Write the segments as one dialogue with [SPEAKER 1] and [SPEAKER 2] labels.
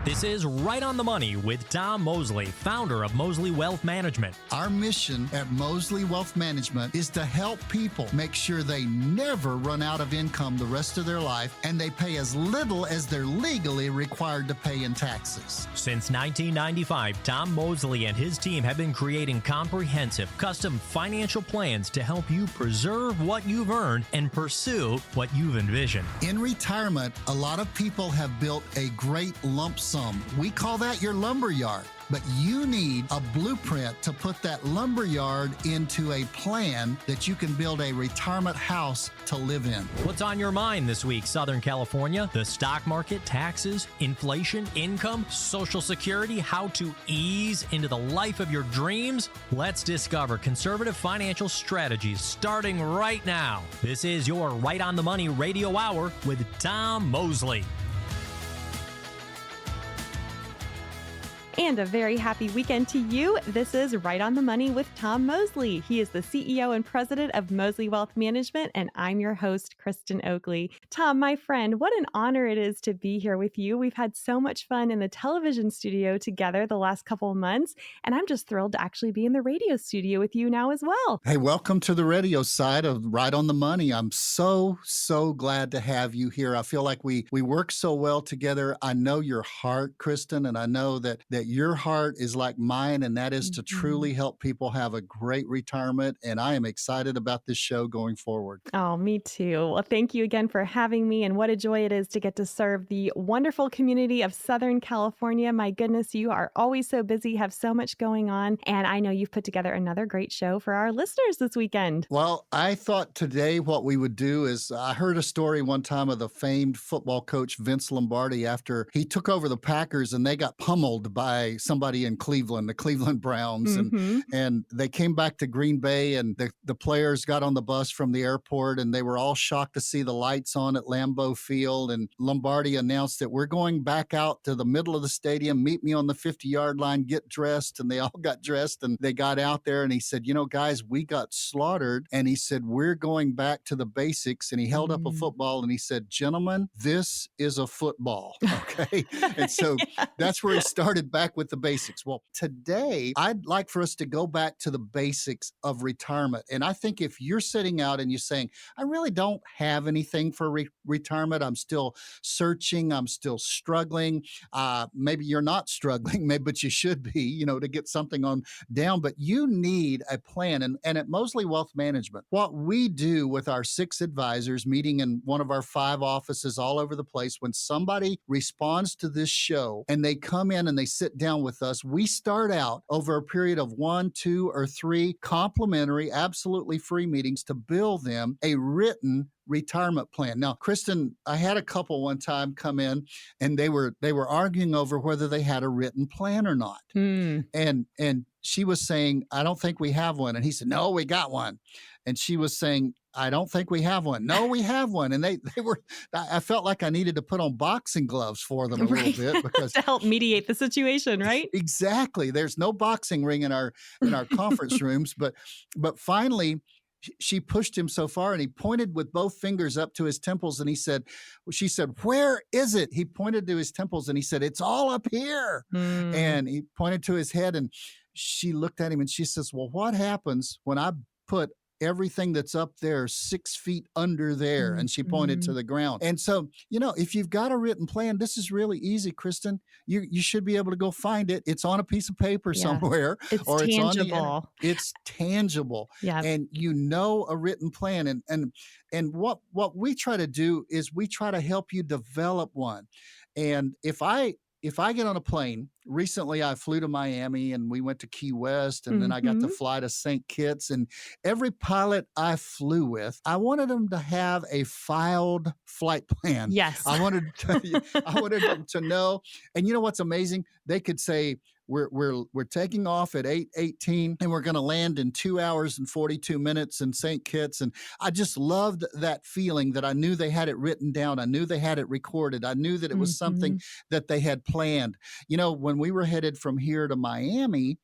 [SPEAKER 1] This is Right on the Money with Tom Mosley, founder of Mosley Wealth Management.
[SPEAKER 2] Our mission at Mosley Wealth Management is to help people make sure they never run out of income the rest of their life and they pay as little as they're legally required to pay in taxes.
[SPEAKER 1] Since 1995, Tom Mosley and his team have been creating comprehensive, custom financial plans to help you preserve what you've earned and pursue what you've envisioned.
[SPEAKER 2] In retirement, a lot of people have built a great lump sum. We call that your lumberyard. But you need a blueprint to put that lumberyard into a plan that you can build a retirement house to live in.
[SPEAKER 1] What's on your mind this week, Southern California? The stock market, taxes, inflation, income, Social Security, how to ease into the life of your dreams? Let's discover conservative financial strategies starting right now. This is your Right on the Money Radio Hour with Tom Mosley.
[SPEAKER 3] And a very happy weekend to you. This is Right on the Money with Tom Mosley. He is the CEO and president of Mosley Wealth Management, and I'm your host, Kristen Oakley. Tom, my friend, what an honor it is to be here with you. We've had so much fun in the television studio together the last couple of months, and I'm just thrilled to actually be in the radio studio with you now as well.
[SPEAKER 2] Hey, welcome to the radio side of Right on the Money. I'm so glad to have you here. I feel like we work so well together. I know your heart, Kristen, and I know that your heart is like mine, and that is to truly help people have a great retirement. And I am excited about this show going forward.
[SPEAKER 3] Oh, me too. Well, thank you again for having me. And what a joy it is to get to serve the wonderful community of Southern California. My goodness, you are always so busy, have so much going on. And I know you've put together another great show for our listeners this weekend.
[SPEAKER 2] Well, I thought today what we would do is I heard a story one time of the famed football coach Vince Lombardi after he took over the Packers and they got pummeled by somebody in Cleveland, the Cleveland Browns. And they came back to Green Bay, and the players got on the bus from the airport, and they were all shocked to see the lights on at Lambeau Field. And Lombardi announced that we're going back out to the middle of the stadium, meet me on the 50-yard line, get dressed. And they all got dressed and they got out there, and he said, you know, guys, we got slaughtered. And he said, we're going back to the basics. And he held up a football and he said, gentlemen, this is a football. Okay. And so that's where he started back with the basics. Well, today, I'd like for us to go back to the basics of retirement. And I think if you're sitting out and you're saying, I really don't have anything for retirement, I'm still searching, I'm still struggling. Maybe you're not struggling, but you should be, to get something on down. But you need a plan. And at Mosley Wealth Management, what we do with our 6 advisors meeting in one of our 5 offices all over the place, when somebody responds to this show and they come in and they sit down with us, we start out over a period of 1, 2, or 3 complimentary, absolutely free meetings to build them a written retirement plan. Now, Kristen, I had a couple one time come in and they were arguing over whether they had a written plan or not. And she was saying, I don't think we have one. And he said, no, we got one. And she was saying, I don't think we have one. No, we have one. And I felt like I needed to put on boxing gloves for them a little bit because
[SPEAKER 3] to help mediate the situation, right?
[SPEAKER 2] Exactly. There's no boxing ring in our conference rooms, but finally she pushed him so far and he pointed with both fingers up to his temples and she said, where is it? He pointed to his temples and he said, it's all up here. And he pointed to his head and she looked at him and she says, well, what happens when I put everything that's up there 6 feet under there? And she pointed to the ground. And so, if you've got a written plan, this is really easy, Kristen. You should be able to go find it. It's on a piece of paper somewhere.
[SPEAKER 3] It's
[SPEAKER 2] or
[SPEAKER 3] tangible.
[SPEAKER 2] It's tangible. Yeah. And a written plan. And what we try to do is we try to help you develop one. And if I get on a plane, recently I flew to Miami and we went to Key West and then I got to fly to St. Kitts, and every pilot I flew with, I wanted them to have a filed flight plan.
[SPEAKER 3] Yes.
[SPEAKER 2] I wanted them to know. And you know what's amazing? They could say, we're taking off at 8:18 and we're going to land in 2 hours and 42 minutes in St. Kitts. And I just loved that feeling that I knew they had it written down. I knew they had it recorded. I knew that it was something that they had planned. When we were headed from here to Miami,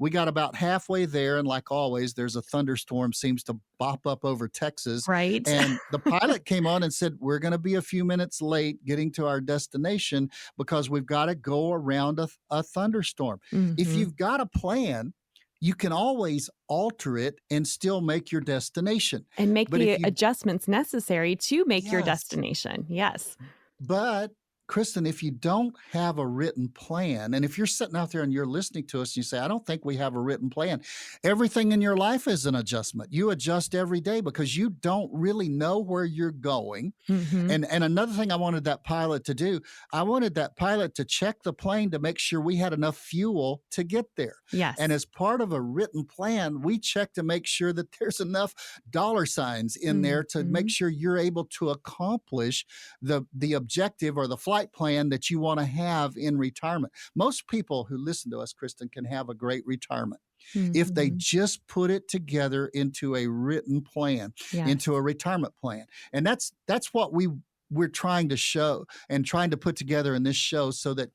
[SPEAKER 2] We got about halfway there, and like always, there's a thunderstorm seems to bop up over Texas.
[SPEAKER 3] Right.
[SPEAKER 2] And the pilot came on and said, we're going to be a few minutes late getting to our destination because we've got to go around a thunderstorm. If you've got a plan, you can always alter it and still make your destination.
[SPEAKER 3] And make
[SPEAKER 2] But
[SPEAKER 3] the
[SPEAKER 2] if you,
[SPEAKER 3] adjustments necessary to make your
[SPEAKER 2] yes,
[SPEAKER 3] destination. Yes.
[SPEAKER 2] but Kristen, if you don't have a written plan, and if you're sitting out there and you're listening to us and you say, I don't think we have a written plan, everything in your life is an adjustment. You adjust every day because you don't really know where you're going. And another thing I wanted that pilot to do, I wanted that pilot to check the plane to make sure we had enough fuel to get there.
[SPEAKER 3] Yes.
[SPEAKER 2] And as part of a written plan, we check to make sure that there's enough dollar signs in there to make sure you're able to accomplish the objective or the flight plan that you want to have in retirement. Most people who listen to us, Kristen, can have a great retirement if they just put it together into a written plan, into a retirement plan. And that's what we're trying to show and trying to put together in this show so that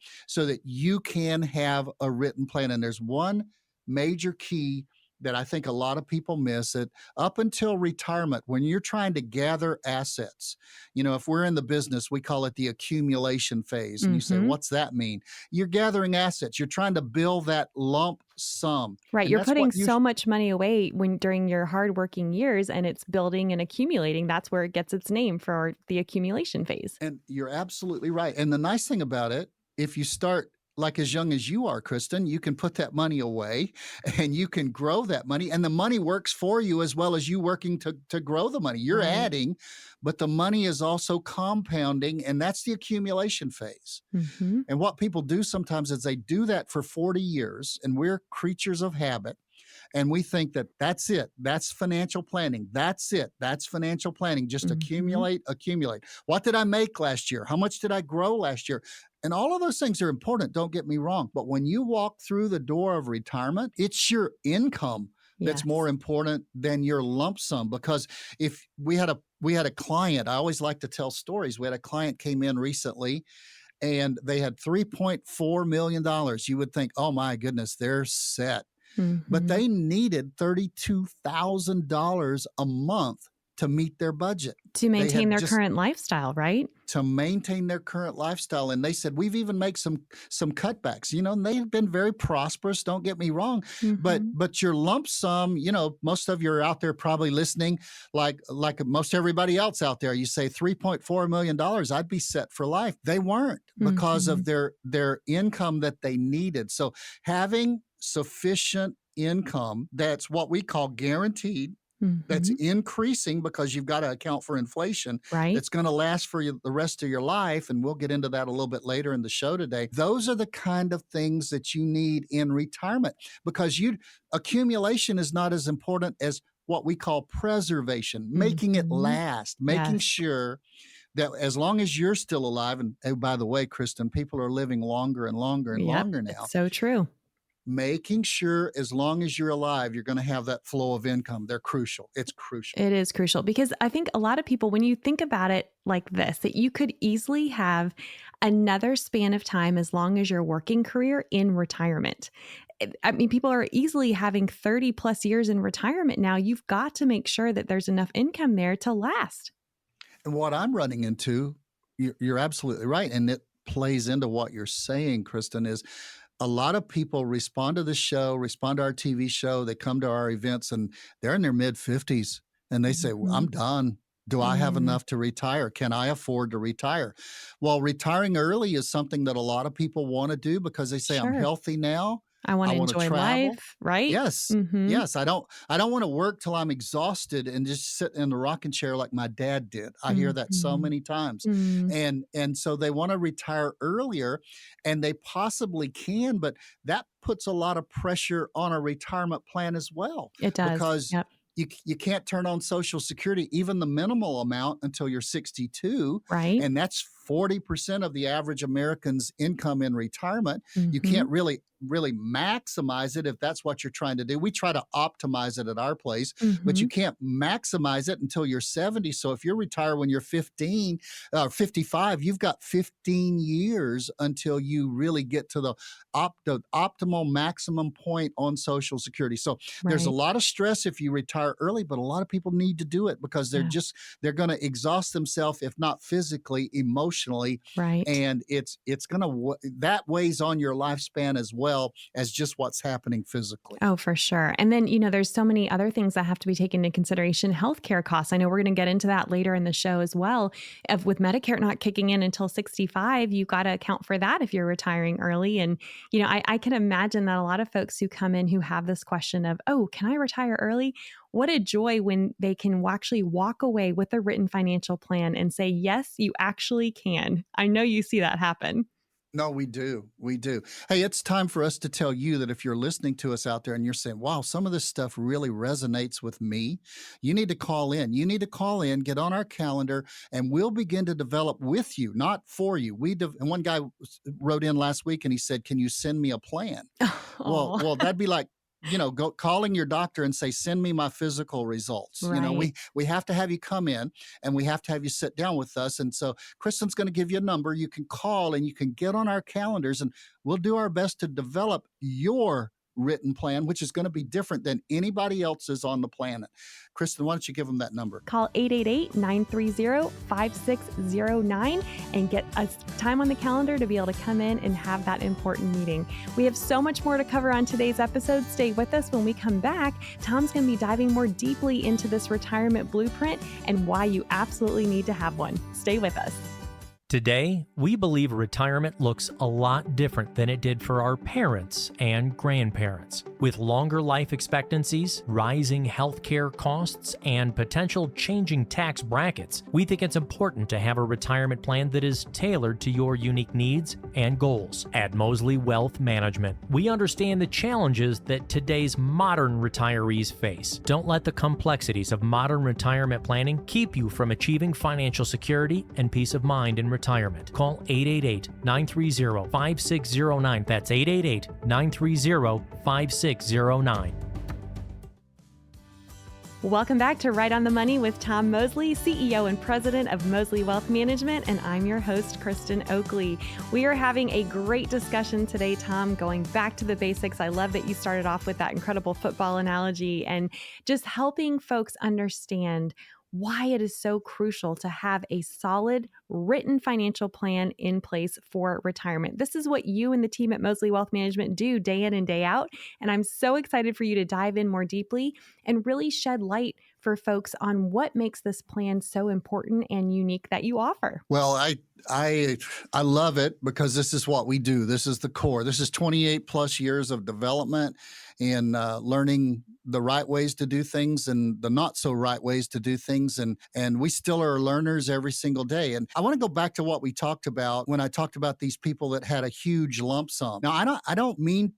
[SPEAKER 2] you can have a written plan. And there's one major key that I think a lot of people miss it up until retirement. When you're trying to gather assets, if we're in the business, we call it the accumulation phase. And you say, what's that mean? You're gathering assets. You're trying to build that lump sum.
[SPEAKER 3] Right.
[SPEAKER 2] And
[SPEAKER 3] you're putting so much money away during your hardworking years, and it's building and accumulating. That's where it gets its name for the accumulation phase.
[SPEAKER 2] And you're absolutely right. And the nice thing about it, if you start like as young as you are, Kristen, you can put that money away and you can grow that money, and the money works for you as well as you working to grow the money. You're adding, but the money is also compounding, and that's the accumulation phase. And what people do sometimes is they do that for 40 years, and we're creatures of habit. And we think that that's it. That's financial planning. That's it. That's financial planning. Just accumulate. What did I make last year? How much did I grow last year? And all of those things are important, don't get me wrong. But when you walk through the door of retirement, it's your income that's more important than your lump sum. Because if we had a client, I always like to tell stories. We had a client came in recently and they had $3.4 million. You would think, oh my goodness, they're set. But they needed $32,000 a month to meet their budget.
[SPEAKER 3] To maintain their current lifestyle, right?
[SPEAKER 2] To maintain their current lifestyle. And they said, we've even made some cutbacks, and they've been very prosperous, don't get me wrong. But your lump sum, most of you are out there probably listening, like most everybody else out there, you say $3.4 million, I'd be set for life. They weren't because of their income that they needed. So having sufficient income, that's what we call guaranteed, that's increasing because you've got to account for inflation.
[SPEAKER 3] Right.
[SPEAKER 2] It's going to last for you the rest of your life. And we'll get into that a little bit later in the show today. Those are the kind of things that you need in retirement because accumulation is not as important as what we call preservation, making it last, making sure that as long as you're still alive, and oh, by the way, Kristen, people are living longer and longer and longer now.
[SPEAKER 3] It's so true.
[SPEAKER 2] Making sure as long as you're alive, you're going to have that flow of income. They're crucial. It's crucial.
[SPEAKER 3] It is crucial because I think a lot of people, when you think about it like this, that you could easily have another span of time as long as your working career in retirement. I mean, people are easily having 30 plus years in retirement now. You've got to make sure that there's enough income there to last.
[SPEAKER 2] And what I'm running into, you're absolutely right. And it plays into what you're saying, Kristen, is a lot of people respond to the show, respond to our TV show. They come to our events and they're in their mid-50s and they say, well, I'm done. Do I have enough to retire? Can I afford to retire? Well, retiring early is something that a lot of people want to do because they say, I'm healthy now.
[SPEAKER 3] I want to enjoy life, right?
[SPEAKER 2] Yes. Yes. I don't want to work till I'm exhausted and just sit in the rocking chair like my dad did. I hear that so many times. And so they want to retire earlier and they possibly can, but that puts a lot of pressure on a retirement plan as well.
[SPEAKER 3] It does.
[SPEAKER 2] Because you can't turn on Social Security, even the minimal amount, until you're 62.
[SPEAKER 3] Right.
[SPEAKER 2] And that's 40% of the average American's income in retirement. You
[SPEAKER 3] Mm-hmm.
[SPEAKER 2] can't really maximize it if that's what you're trying to do. We try to optimize it at our place, but you
[SPEAKER 3] Mm-hmm.
[SPEAKER 2] can't maximize it until you're 70. So if you retire when you're 55, you've got 15 years until you really get to the optimal maximum point on Social Security. So there's a
[SPEAKER 3] Right.
[SPEAKER 2] lot of stress if you retire early, but a lot of people need to do it because
[SPEAKER 3] Yeah.
[SPEAKER 2] they're going to exhaust themselves, if not physically, emotionally,
[SPEAKER 3] Right.
[SPEAKER 2] and it's going to that weighs on your lifespan as well as just what's happening physically.
[SPEAKER 3] Oh, for sure. And then, there's so many other things that have to be taken into consideration. Healthcare costs. I know we're going to get into that later in the show as well. With Medicare not kicking in until 65, you've got to account for that if you're retiring early. And, I can imagine that a lot of folks who come in who have this question of, oh, can I retire early? What a joy when they can actually walk away with a written financial plan and say, yes, you actually can. I know you see that happen.
[SPEAKER 2] No, we do. We do. Hey, it's time for us to tell you that if you're listening to us out there and you're saying, wow, some of this stuff really resonates with me, you need to call in. You need to call in, get on our calendar, and we'll begin to develop with you, not for you. And one guy wrote in last week and he said, can you send me a plan?
[SPEAKER 3] Oh,
[SPEAKER 2] Well, that'd be like, go calling your doctor and say, send me my physical results.
[SPEAKER 3] right.
[SPEAKER 2] We have to have you come in and we have to have you sit down with us. And so Kristen's going to give you a number. You can call and you can get on our calendars and we'll do our best to develop your written plan, which is going to be different than anybody else's on the planet. Kristen, why don't you give them that number?
[SPEAKER 3] Call 888-930-5609 and get a time on the calendar to be able to come in and have that important meeting. We have so much more to cover on today's episode. Stay with us. When we come back, Tom's going to be diving more deeply into this retirement blueprint and why you absolutely need to have one. Stay with us.
[SPEAKER 1] Today, we believe retirement looks a lot different than it did for our parents and grandparents. With longer life expectancies, rising healthcare costs, and potential changing tax brackets, we think it's important to have a retirement plan that is tailored to your unique needs and goals. At Mosley Wealth Management, we understand the challenges that today's modern retirees face. Don't let the complexities of modern retirement planning keep you from achieving financial security and peace of mind in retirement. Call 888-930-5609. That's 888-930-5609.
[SPEAKER 3] Welcome back to Right on the Money with Tom Mosley, CEO and President of Mosley Wealth Management, and I'm your host, Kristen Oakley. We are having a great discussion today, Tom, going back to the basics. I love that you started off with that incredible football analogy and just helping folks understand why it is so crucial to have a solid written financial plan in place for retirement. This is what you and the team at Mosley Wealth Management do day in and day out. And I'm so excited for you to dive in more deeply and really shed light for folks on what makes this plan so important and unique that you offer.
[SPEAKER 2] Well, I love it because this is what we do. This is the core. This is 28 plus years of development and learning the right ways to do things and the not so right ways to do things. And we still are learners every single day. And I want to go back to what we talked about when I talked about these people that had a huge lump sum. Now, I don't mean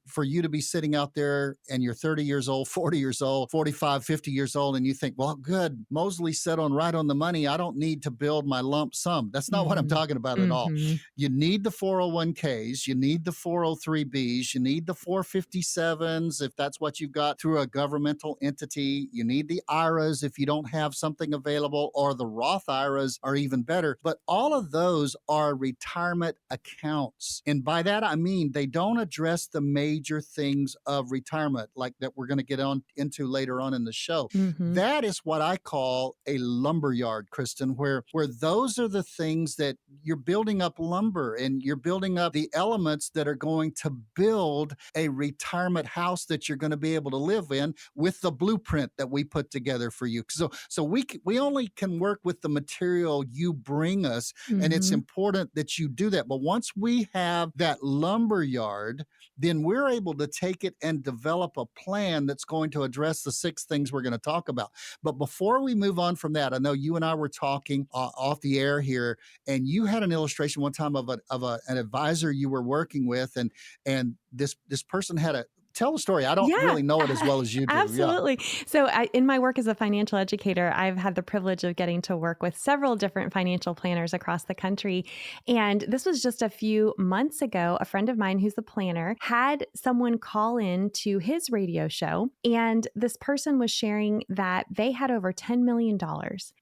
[SPEAKER 2] for you to be sitting out there and you're 30 years old, 40 years old, 45, 50 years old, and you think, well, good, Mosley said on Right on the Money, I don't need to build my lump sum. That's not what I'm talking about at all. You need the 401ks, you need the 403bs, you need the 457s if that's what you've got through a governmental entity. You need the IRAs if you don't have something available, or the Roth IRAs are even better. But all of those are retirement accounts. And by that, I mean they don't address the major things of retirement like that we're going to get into later on in the show. That is what I call a lumberyard, Kristen, where those are the things that you're building up lumber and you're building up the elements that are going to build a retirement house that you're going to be able to live in with the blueprint that we put together for you. So we only can work with the material you bring us, and it's important that you do that. But once we have that lumberyard, then we're able to take it and develop a plan that's going to address the 6 things we're going to talk about. But before we move on from that, I know you and I were talking off the air here, and you had an illustration one time of an advisor you were working with, and this person had tell the story. I don't
[SPEAKER 3] Yeah,
[SPEAKER 2] really know it as well as you do. Yeah.
[SPEAKER 3] absolutely. So in my work as a financial educator, I've had the privilege of getting to work with several different financial planners across the country. And this was just a few months ago. A friend of mine who's a planner had someone call in to his radio show. And this person was sharing that they had over $10 million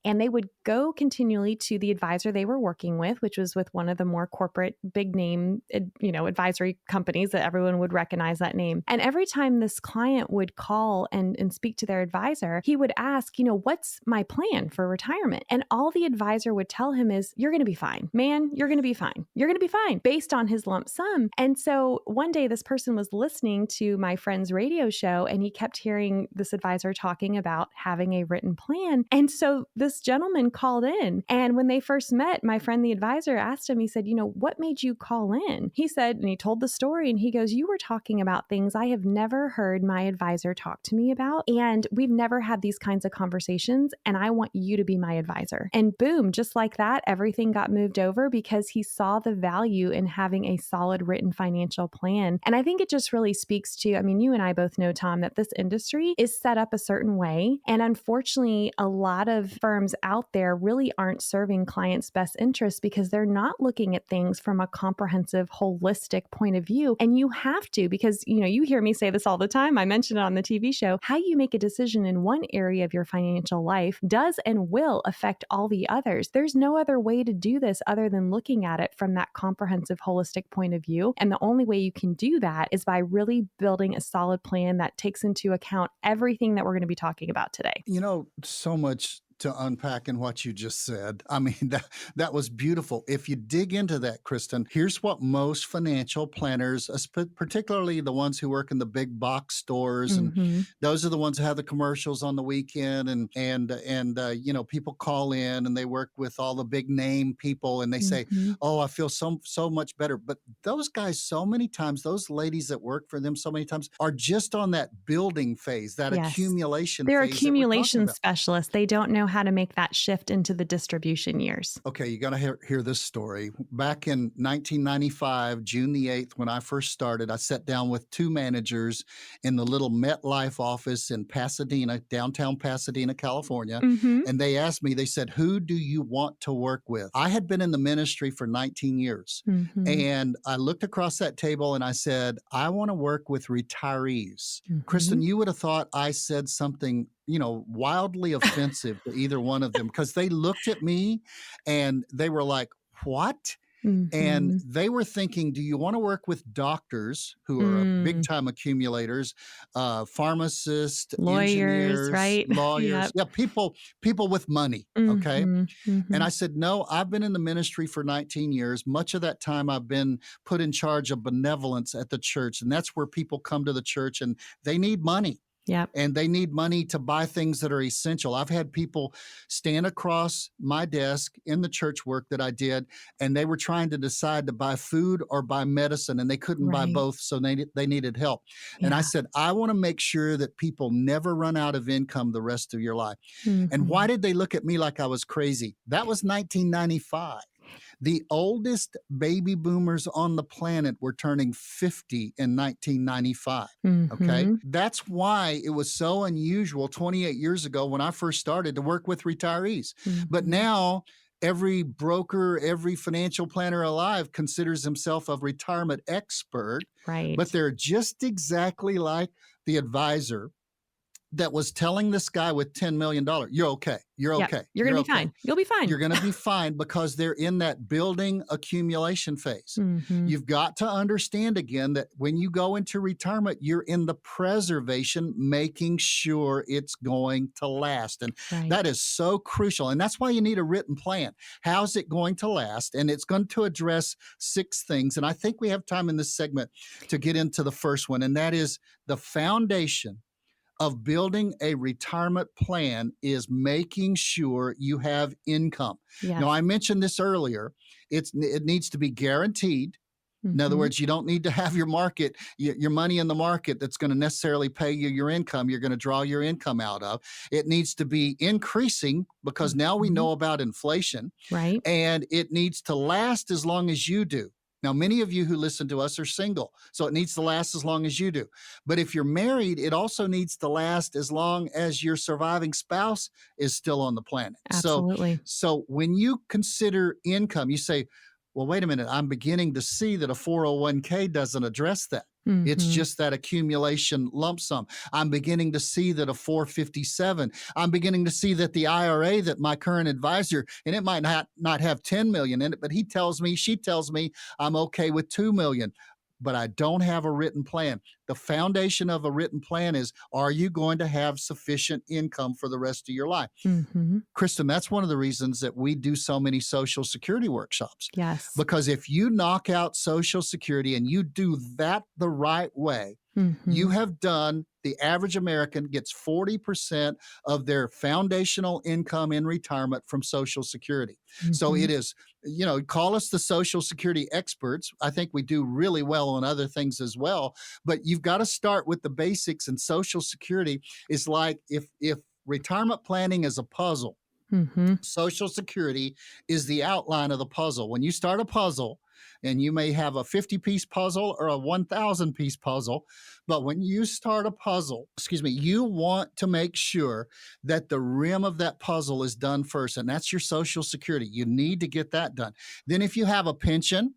[SPEAKER 3] and they would go continually to the advisor they were working with, which was with one of the more corporate big name, advisory companies that everyone would recognize that name. And every time this client would call and speak to their advisor, he would ask, what's my plan for retirement? And all the advisor would tell him is, you're going to be fine. Man, you're going to be fine. You're going to be fine based on his lump sum. And so one day this person was listening to my friend's radio show and he kept hearing this advisor talking about having a written plan. And so this gentleman called in. And when they first met, my friend, the advisor, asked him, he said, what made you call in? He said, and he told the story and he goes, you were talking about things I have never heard my advisor talk to me about. And we've never had these kinds of conversations. And I want you to be my advisor. And boom, just like that, everything got moved over because he saw the value in having a solid written financial plan. And I think it just really speaks to, you and I both know, Tom, that this industry is set up a certain way. And unfortunately, a lot of firms out there really aren't serving clients' best interests because they're not looking at things from a comprehensive, holistic point of view. And you have to, because, you hear me say this all the time. I mentioned it on the TV show. How you make a decision in one area of your financial life does and will affect all the others. There's no other way to do this other than looking at it from that comprehensive, holistic point of view. And the only way you can do that is by really building a solid plan that takes into account everything that we're going to be talking about today.
[SPEAKER 2] So much to unpack in what you just said. That was beautiful. If you dig into that, Kristen, here's what most financial planners, particularly the ones who work in the big box stores, and those are the ones who have the commercials on the weekend, and people call in and they work with all the big name people, and they say, "Oh, I feel so much better." But those guys, so many times, those ladies that work for them, so many times, are just on that building phase, that accumulation.
[SPEAKER 3] They're
[SPEAKER 2] phase
[SPEAKER 3] accumulation specialists. They don't know how to make that shift into the distribution years.
[SPEAKER 2] Okay, you got to hear this story. Back in 1995, June the 8th, when I first started, I sat down with two managers in the little MetLife office in Pasadena, downtown Pasadena, California. And they asked me, they said, "Who do you want to work with?" I had been in the ministry for 19 years. And I looked across that table and I said, "I want to work with retirees." Kristen, you would have thought I said something wildly offensive to either one of them, because they looked at me and they were like, "What?" And they were thinking, do you want to work with doctors who are big time accumulators, pharmacists,
[SPEAKER 3] lawyers,
[SPEAKER 2] engineers,
[SPEAKER 3] right?
[SPEAKER 2] Lawyers, people with money. Okay. And I said, no, I've been in the ministry for 19 years. Much of that time I've been put in charge of benevolence at the church. And that's where people come to the church and they need money. And they need money to buy things that are essential. I've had people stand across my desk in the church work that I did, and they were trying to decide to buy food or buy medicine, and they couldn't buy both, so they needed help. And I said, I want to make sure that people never run out of income the rest of your life. And why did they look at me like I was crazy? That was 1995. The oldest baby boomers on the planet were turning 50 in 1995. Okay. That's why it was so unusual 28 years ago when I first started to work with retirees. But now every broker, every financial planner alive considers himself a retirement expert. But they're just exactly like the advisor that was telling this guy with $10 million, you're okay. You're okay.
[SPEAKER 3] You're going to be fine. You'll be fine.
[SPEAKER 2] You're going to be fine, because they're in that building accumulation phase. You've got to understand again that when you go into retirement, you're in the preservation, making sure it's going to last. And that is so crucial. And that's why you need a written plan. How's it going to last? And it's going to address 6 things. And I think we have time in this segment to get into the first one. And that is the foundation of building a retirement plan is making sure you have income. Now, I mentioned this earlier. It needs to be guaranteed. In other words, you don't need to have your money in the market that's going to necessarily pay you your income. You're going to draw your income out of. It needs to be increasing, because now we know about inflation. And it needs to last as long as you do. Now, many of you who listen to us are single, so it needs to last as long as you do. But if you're married, it also needs to last as long as your surviving spouse is still on the planet.
[SPEAKER 3] Absolutely.
[SPEAKER 2] So when you consider income, you say, well, wait a minute, I'm beginning to see that a 401k doesn't address that. It's just that accumulation lump sum. I'm beginning to see that a 457. I'm beginning to see that the IRA that my current advisor, and it might not have 10 million in it, but she tells me I'm okay with 2 million. But I don't have a written plan. The foundation of a written plan is, are you going to have sufficient income for the rest of your life? Kristen, that's one of the reasons that we do so many Social Security workshops.
[SPEAKER 3] Yes.
[SPEAKER 2] Because if you knock out Social Security and you do that the right way, you have done, the average American gets 40% of their foundational income in retirement from Social Security. So it is, call us the Social Security experts. I think we do really well on other things as well, but you've got to start with the basics, and Social Security is like if retirement planning is a puzzle, Social Security is the outline of the puzzle. When you start a puzzle, and you may have a 50-piece puzzle or a 1,000-piece puzzle, but when you start a puzzle, you want to make sure that the rim of that puzzle is done first, and that's your Social Security. You need to get that done. Then if you have a pension,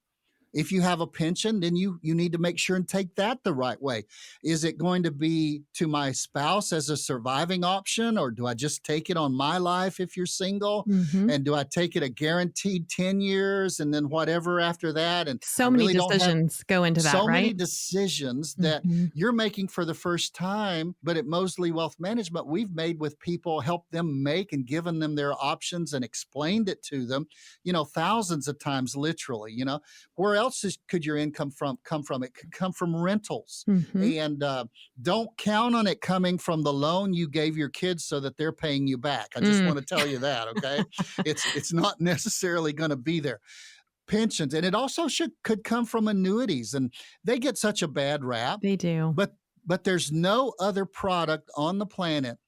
[SPEAKER 2] then you need to make sure and take that the right way. Is it going to be to my spouse as a surviving option, or do I just take it on my life if you're single? And do I take it a guaranteed 10 years and then whatever after that? And
[SPEAKER 3] so many decisions go into that, right?
[SPEAKER 2] So many decisions that you're making for the first time, but at Mosley Wealth Management, we've made with people, helped them make and given them their options and explained it to them, thousands of times, literally, where else could your income come from? It could come from rentals. And don't count on it coming from the loan you gave your kids so that they're paying you back. I just want to tell you that, okay? It's not necessarily going to be there. Pensions, and it also could come from annuities, and they get such a bad rap.
[SPEAKER 3] They do.
[SPEAKER 2] But there's no other product on the planet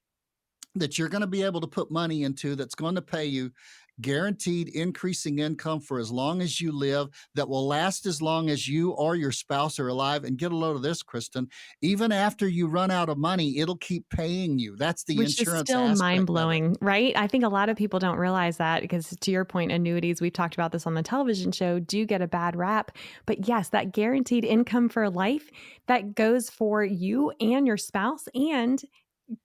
[SPEAKER 2] that you're going to be able to put money into that's going to pay you guaranteed increasing income for as long as you live, that will last as long as you or your spouse are alive. And get a load of this, Kristen, even after you run out of money, it'll keep paying you. That's the insurance aspect.
[SPEAKER 3] Which is still mind-blowing, right? I think a lot of people don't realize that, because to your point, annuities, we've talked about this on the television show, do get a bad rap. But yes, that guaranteed income for life, that goes for you and your spouse and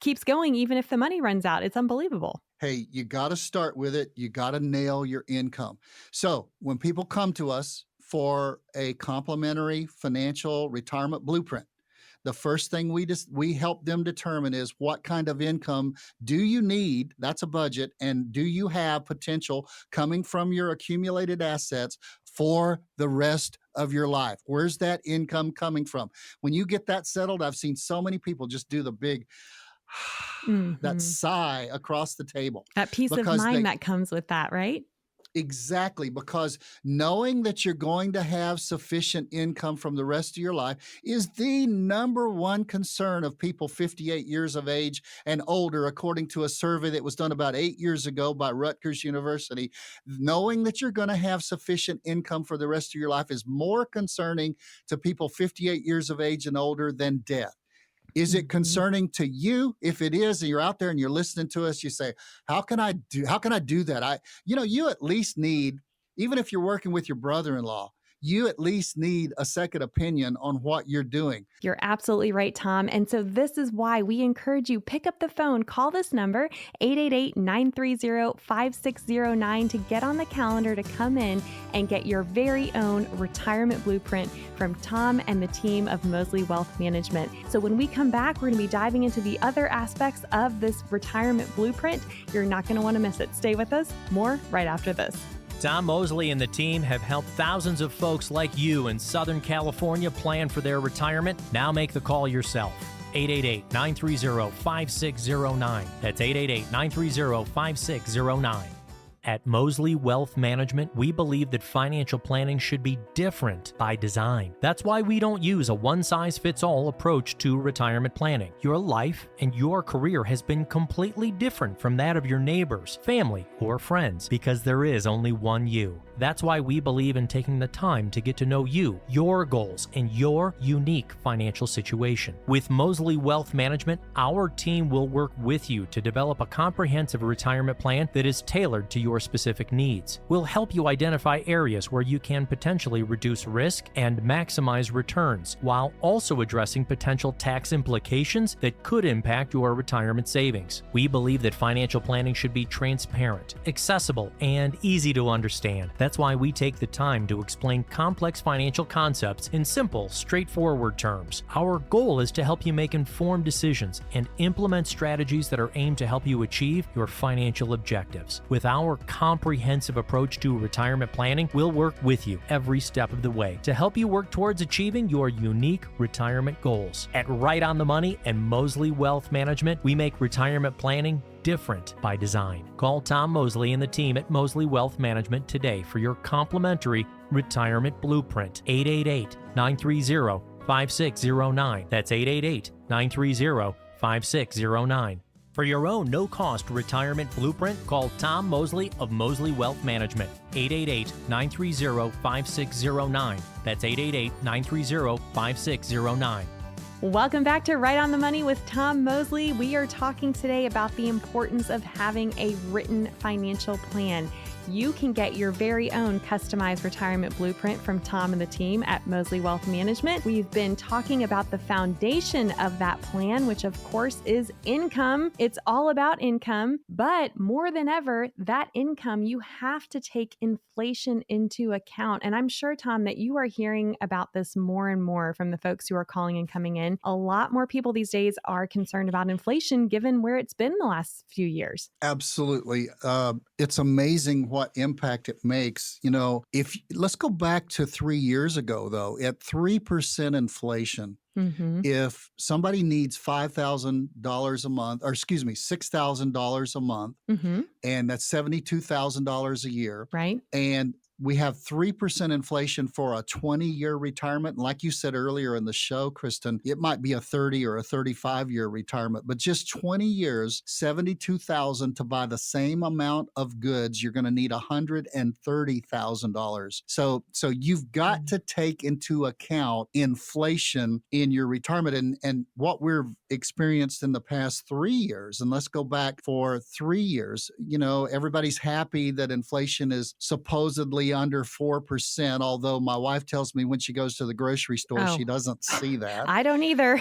[SPEAKER 3] keeps going even if the money runs out. It's unbelievable.
[SPEAKER 2] Hey, you got to start with it. You got to nail your income. So when people come to us for a complimentary financial retirement blueprint, the first thing we help them determine is, what kind of income do you need? That's a budget. And do you have potential coming from your accumulated assets for the rest of your life? Where's that income coming from? When you get that settled, I've seen so many people just do the big that sigh across the table.
[SPEAKER 3] That peace of mind that comes with that, right?
[SPEAKER 2] Exactly, because knowing that you're going to have sufficient income from the rest of your life is the number one concern of people 58 years of age and older, according to a survey that was done about 8 years ago by Rutgers University. Knowing that you're going to have sufficient income for the rest of your life is more concerning to people 58 years of age and older than death. Is it concerning to you? If it is, and you're out there and you're listening to us, you say, how can I do that? You at least need, even if you're working with your brother-in-law, you at least need a second opinion on what you're doing.
[SPEAKER 3] You're absolutely right, Tom. And so this is why we encourage you, pick up the phone, call this number, 888-930-5609, to get on the calendar to come in and get your very own retirement blueprint from Tom and the team of Mosley Wealth Management. So when we come back, we're going to be diving into the other aspects of this retirement blueprint. You're not going to want to miss it. Stay with us. More right after this.
[SPEAKER 1] Tom Mosley and the team have helped thousands of folks like you in Southern California plan for their retirement. Now make the call yourself. 888-930-5609. That's 888-930-5609. At Mosley Wealth Management, we believe that financial planning should be different by design. That's why we don't use a one-size-fits-all approach to retirement planning. Your life and your career has been completely different from that of your neighbors, family, or friends because there is only one you. That's why we believe in taking the time to get to know you, your goals, and your unique financial situation. With Mosley Wealth Management, our team will work with you to develop a comprehensive retirement plan that is tailored to your specific needs. We'll help you identify areas where you can potentially reduce risk and maximize returns, while also addressing potential tax implications that could impact your retirement savings. We believe that financial planning should be transparent, accessible, and easy to understand. That's why we take the time to explain complex financial concepts in simple, straightforward terms. Our goal is to help you make informed decisions and implement strategies that are aimed to help you achieve your financial objectives. With our comprehensive approach to retirement planning, we'll work with you every step of the way to help you work towards achieving your unique retirement goals. At Right on the Money and Mosley Wealth Management, we make retirement planning different by design. Call Tom Mosley and the team at Mosley Wealth Management today for your complimentary retirement blueprint. 888-930-5609. That's 888-930-5609. For your own no-cost retirement blueprint, call Tom Mosley of Mosley Wealth Management. 888-930-5609. That's 888-930-5609.
[SPEAKER 3] Welcome back to Right on the Money with Tom Mosley. We are talking today about the importance of having a written financial plan. You can get your very own customized retirement blueprint from Tom and the team at Mosley Wealth Management. We've been talking about the foundation of that plan, which of course is income. It's all about income, but more than ever, that income, you have to take inflation into account. And I'm sure, Tom, that you are hearing about this more and more from the folks who are calling and coming in. A lot more people these days are concerned about inflation given where it's been the last few years.
[SPEAKER 2] Absolutely. It's amazing what impact it makes. You know, let's go back to 3 years ago, though, at 3% inflation.
[SPEAKER 3] Mm-hmm.
[SPEAKER 2] If somebody needs $5,000 a month, or excuse me, $6,000 a month,
[SPEAKER 3] Mm-hmm.
[SPEAKER 2] and that's $72,000 a year,
[SPEAKER 3] Right?
[SPEAKER 2] and we have 3% inflation for a 20-year retirement. And like you said earlier in the show, Kristen, it might be a 30 or a 35-year retirement, but just 20 years, $72,000 to buy the same amount of goods, you're going to need $130,000. So you've got to take into account inflation in your retirement and what we've experienced in the past 3 years. And let's go back for 3 years. You know, everybody's happy that inflation is supposedly under 4%, although my wife tells me when she goes to the grocery store, she doesn't see that.
[SPEAKER 3] I don't either.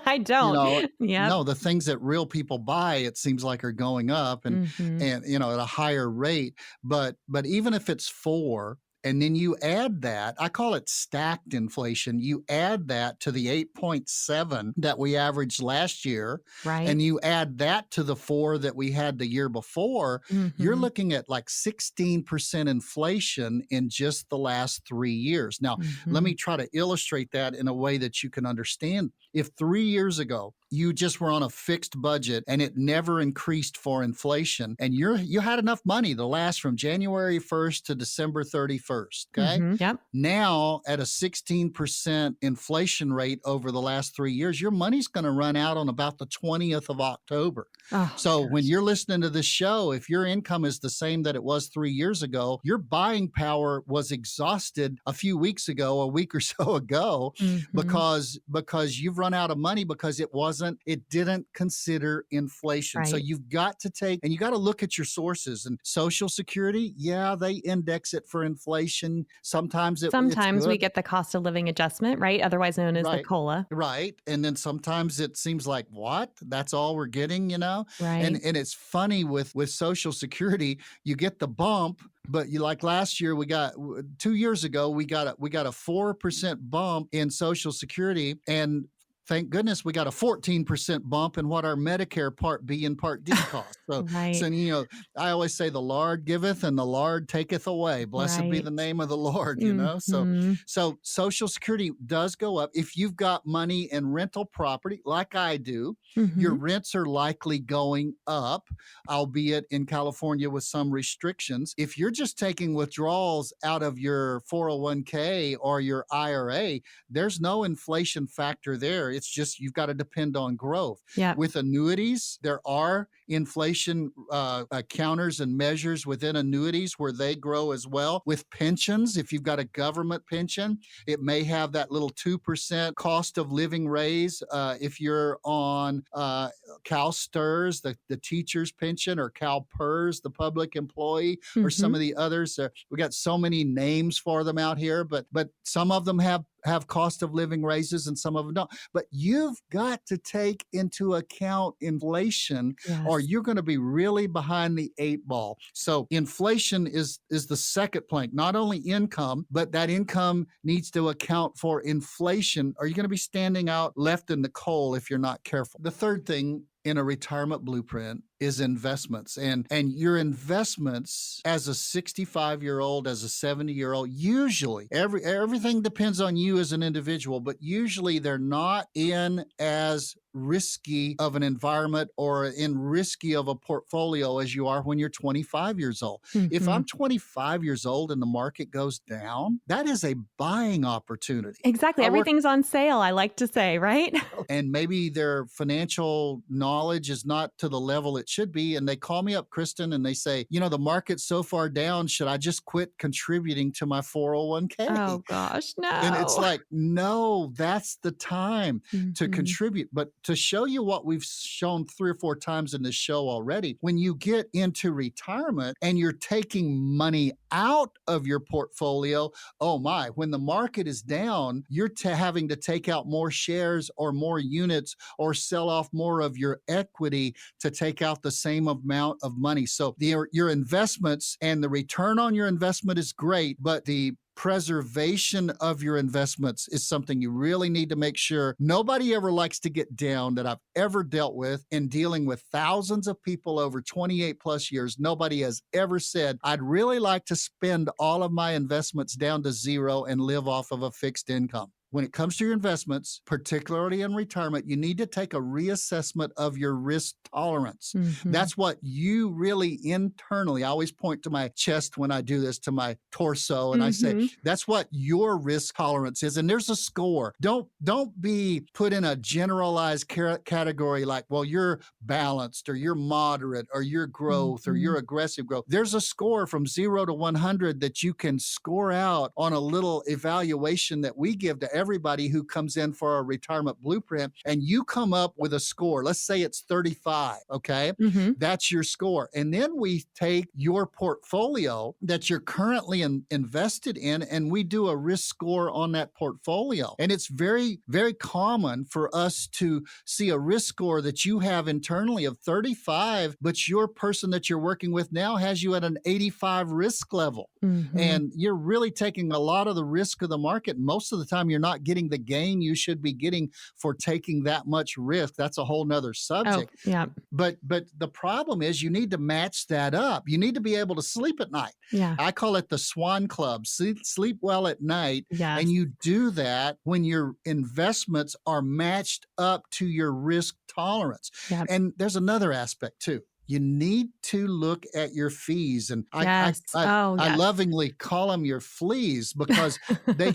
[SPEAKER 3] I don't.
[SPEAKER 2] No, the things that real people buy, it seems like are going up and you know, at a higher rate. But even if it's 4, and then you add that, I call it stacked inflation. You add that to the 8.7 that we averaged last year,
[SPEAKER 3] Right.
[SPEAKER 2] and you add that to the 4 that we had the year before, you're looking at like 16% inflation in just the last 3 years. Now, let me try to illustrate that in a way that you can understand. If 3 years ago, you just were on a fixed budget and it never increased for inflation, and you had enough money to last from January 1st to December 31st, okay?
[SPEAKER 3] Yep.
[SPEAKER 2] Now, at a 16% inflation rate over the last 3 years, your money's going to run out on about the 20th of October.
[SPEAKER 3] Oh,
[SPEAKER 2] So
[SPEAKER 3] gosh.
[SPEAKER 2] when you're listening to this show, if your income is the same that it was 3 years ago, your buying power was exhausted a few weeks ago, a week or so ago, because you've run out of money because it didn't consider inflation. So
[SPEAKER 3] Right.
[SPEAKER 2] you've got to you got to look at your sources. And Social Security, yeah, they index it for inflation. Sometimes it's
[SPEAKER 3] we
[SPEAKER 2] good.
[SPEAKER 3] get the cost of living adjustment, right? Otherwise known as the
[SPEAKER 2] Right.
[SPEAKER 3] COLA.
[SPEAKER 2] Right. And then sometimes it seems like, what? That's all we're getting, you know?
[SPEAKER 3] Right.
[SPEAKER 2] And it's funny with Social Security, you get the bump, but you like last year 2 years ago, we got a 4% bump in Social Security, and thank goodness we got a 14% bump in what our Medicare Part B and Part D cost.
[SPEAKER 3] Right.
[SPEAKER 2] So, I always say the Lord giveth and the Lord taketh away. Blessed be
[SPEAKER 3] Right.
[SPEAKER 2] the name of the Lord,
[SPEAKER 3] Mhm.
[SPEAKER 2] So Social Security does go up. If you've got money in rental property, like I do, your
[SPEAKER 3] Mhm.
[SPEAKER 2] rents are likely going up, albeit in California with some restrictions. If you're just taking withdrawals out of your 401k or your IRA, there's no inflation factor there. It's just you've got to depend on growth.
[SPEAKER 3] Yep.
[SPEAKER 2] With annuities, there are inflation counters and measures within annuities where they grow as well. With pensions, if you've got a government pension, it may have that little 2% cost of living raise. If you're on CalSTRS, the teacher's pension, or CalPERS, the public employee, or some
[SPEAKER 3] Mhm.
[SPEAKER 2] of the others, we got so many names for them out here, but some of them have cost of living raises and some of them don't. But you've got to take into account inflation, or
[SPEAKER 3] Yes.
[SPEAKER 2] you're going to be really behind the eight ball. So inflation is the second plank, not only income, but that income needs to account for inflation, or you're going to be standing out left in the cold if you're not careful. The third thing in a retirement blueprint is investments, and your investments as a 65-year-old, as a 70-year-old, usually everything depends on you as an individual, but usually they're not in as risky of an environment or in risky of a portfolio as you are when you're 25 years old. If
[SPEAKER 3] Mhm.
[SPEAKER 2] I'm 25 years old and the market goes down, that is a buying opportunity.
[SPEAKER 3] Exactly.
[SPEAKER 2] I work
[SPEAKER 3] Everything's on sale, I like to say, right?
[SPEAKER 2] and maybe their financial knowledge is not to the level it should be. And they call me up, Kristen, and they say, the market's so far down, should I just quit contributing to my 401k?
[SPEAKER 3] Oh gosh,
[SPEAKER 2] And it's
[SPEAKER 3] no.
[SPEAKER 2] like, no, that's the time to
[SPEAKER 3] Mhm.
[SPEAKER 2] contribute. But to show you what we've shown 3 or 4 times in this show already, when you get into retirement and you're taking money out of your portfolio, oh my, when the market is down, you're having to take out more shares or more units or sell off more of your equity to take out the same amount of money. So your investments and the return on your investment is great, but the preservation of your investments is something you really need to make sure. Nobody ever likes to get down that I've ever dealt with in dealing with thousands of people over 28 plus years. Nobody has ever said, I'd really like to spend all of my investments down to zero and live off of a fixed income. When it comes to your investments, particularly in retirement, you need to take a reassessment of your risk tolerance.
[SPEAKER 3] Mhm.
[SPEAKER 2] That's what you really internally, I always point to my chest when I do this, to my torso, and I say,
[SPEAKER 3] Mhm.
[SPEAKER 2] that's what your risk tolerance is. And there's a score. Don't be put in a generalized category like, well, you're balanced, or you're moderate, or you're growth, or you're
[SPEAKER 3] Mhm.
[SPEAKER 2] aggressive growth. There's a score from 0 to 100 that you can score out on a little evaluation that we give to everybody who comes in for a retirement blueprint, and you come up with a score. Let's say it's 35, okay?
[SPEAKER 3] Mhm.
[SPEAKER 2] That's your score. And then we take your portfolio that you're currently invested in, and we do a risk score on that portfolio. And it's very, very common for us to see a risk score that you have internally of 35, but your person that you're working with now has you at an 85 risk level.
[SPEAKER 3] Mhm.
[SPEAKER 2] And you're really taking a lot of the risk of the market. Most of the time, you're not getting the gain you should be getting for taking that much risk. That's a whole nother
[SPEAKER 3] Oh,
[SPEAKER 2] subject.
[SPEAKER 3] yeah.
[SPEAKER 2] But the problem is you need to match that up. You need to be able to sleep at night.
[SPEAKER 3] Yeah.
[SPEAKER 2] I call it the Swan Club. Sleep well at night.
[SPEAKER 3] Yes.
[SPEAKER 2] And you do that when your investments are matched up to your risk tolerance.
[SPEAKER 3] Yep.
[SPEAKER 2] And there's another aspect too. You need to look at your fees. And
[SPEAKER 3] Yes. Oh,
[SPEAKER 2] I
[SPEAKER 3] yes.
[SPEAKER 2] lovingly call them your fleas, because they,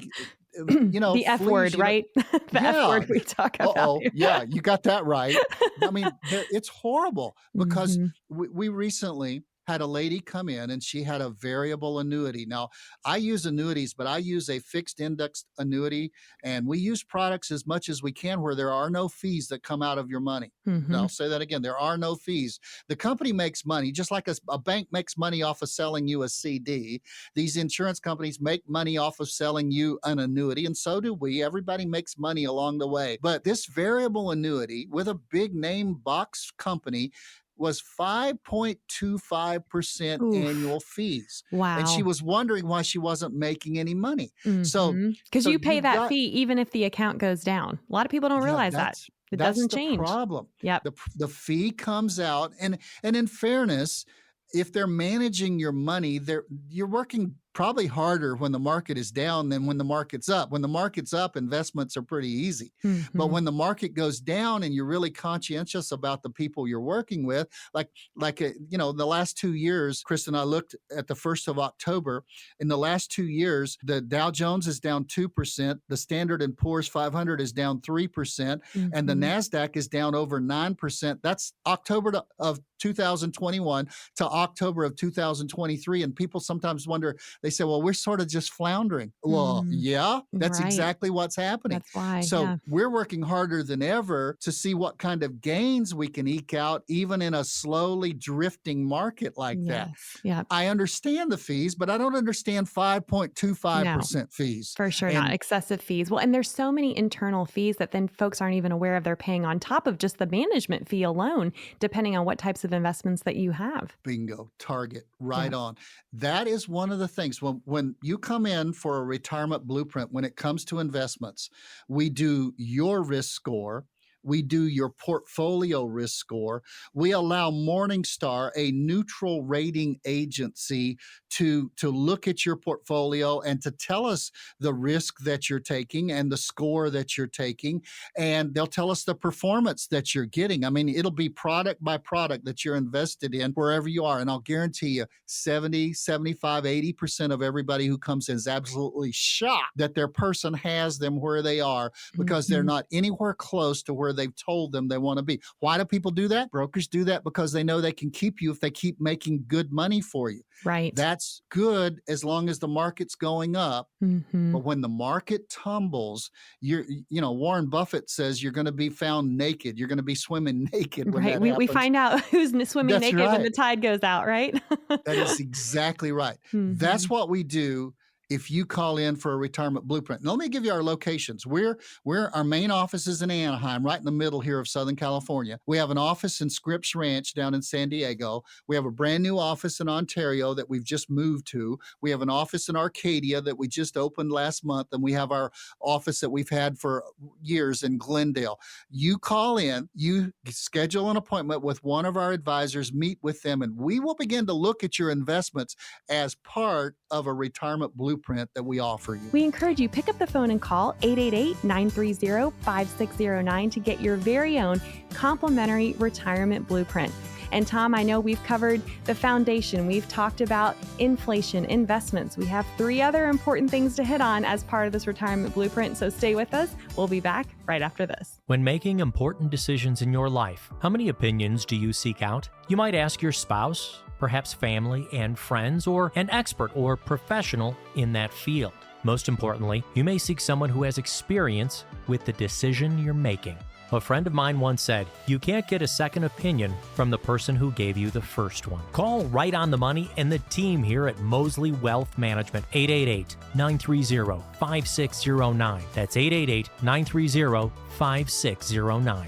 [SPEAKER 3] The F
[SPEAKER 2] fleas,
[SPEAKER 3] word, right? The F word we talk about
[SPEAKER 2] Uh-oh.
[SPEAKER 3] here.
[SPEAKER 2] Yeah, you got that right. I mean, it's horrible, because
[SPEAKER 3] Mhm.
[SPEAKER 2] we recently had a lady come in, and she had a variable annuity. Now, I use annuities, but I use a fixed indexed annuity, and we use products as much as we can where there are no fees that come out of your money.
[SPEAKER 3] Mhm.
[SPEAKER 2] I'll say that again. There are no fees. The company makes money, just like a bank makes money off of selling you a CD. These insurance companies make money off of selling you an annuity, and so do we. Everybody makes money along the way. But this variable annuity with a big name box company was 5.25%
[SPEAKER 3] Oof.
[SPEAKER 2] annual fees.
[SPEAKER 3] Wow.
[SPEAKER 2] And she was wondering why she wasn't making any money.
[SPEAKER 3] Because you pay that fee even if the account goes down. A lot of people don't realize that. It doesn't change.
[SPEAKER 2] That's the problem.
[SPEAKER 3] Yep.
[SPEAKER 2] The fee comes out. And in fairness, if they're managing your money, you're working probably harder when the market is down than when the market's up. When the market's up, investments are pretty easy. But when the market goes down and you're really conscientious about the people you're working with, like the last 2 years, Kristen, I looked at the 1st of October. In the last 2 years, the Dow Jones is down 2%, the Standard & Poor's 500 is down 3%, and the NASDAQ is down over 9%. That's October of 2021 to October of 2023. And people sometimes wonder, they say, well, we're sort of just floundering. Well, yeah, that's exactly what's happening.
[SPEAKER 3] That's why.
[SPEAKER 2] So we're working harder than ever to see what kind of gains we can eke out, even in a slowly drifting market like that.
[SPEAKER 3] Yeah.
[SPEAKER 2] I understand the fees, but I don't understand 5.25% fees.
[SPEAKER 3] For sure not. Excessive fees. Well, and there's so many internal fees that then folks aren't even aware of they're paying on top of just the management fee alone, depending on what types of investments that you have.
[SPEAKER 2] Bingo. Target. Right on. That is one of the things. When you come in for a retirement blueprint, when it comes to investments, we do your risk score. We do your portfolio risk score. We allow Morningstar, a neutral rating agency, to look at your portfolio and to tell us the risk that you're taking and the score that you're taking. And they'll tell us the performance that you're getting. I mean, it'll be product by product that you're invested in wherever you are. And I'll guarantee you 70, 75, 80% of everybody who comes in is absolutely shocked that their person has them where they are because they're not anywhere close to where they've told them they want to be. Why do people do that? Brokers do that because they know they can keep you if they keep making good money for you.
[SPEAKER 3] Right.
[SPEAKER 2] That's good as long as the market's going up. But when the market tumbles, Warren Buffett says you're going to be found naked. You're going to be swimming naked when that happens.
[SPEAKER 3] We find out who's swimming naked when the tide goes out, right?
[SPEAKER 2] That is exactly right. That's what we do if you call in for a retirement blueprint. And let me give you our locations. Our main office is in Anaheim, right in the middle here of Southern California. We have an office in Scripps Ranch down in San Diego. We have a brand new office in Ontario that we've just moved to. We have an office in Arcadia that we just opened last month. And we have our office that we've had for years in Glendale. You call in, you schedule an appointment with one of our advisors, meet with them, and we will begin to look at your investments as part of a retirement blueprint that we offer you.
[SPEAKER 3] We encourage you, pick up the phone and call 888-930-5609 to get your very own complimentary retirement blueprint. And Tom, I know we've covered the foundation. We've talked about inflation, investments. We have 3 other important things to hit on as part of this retirement blueprint. So stay with us. We'll be back right after this.
[SPEAKER 1] When making important decisions in your life, how many opinions do you seek out? You might ask your spouse, perhaps family and friends, or an expert or professional in that field. Most importantly, you may seek someone who has experience with the decision you're making. A friend of mine once said, you can't get a second opinion from the person who gave you the first one. Call Right on the Money and the team here at Mosley Wealth Management, 888-930-5609. That's 888-930-5609.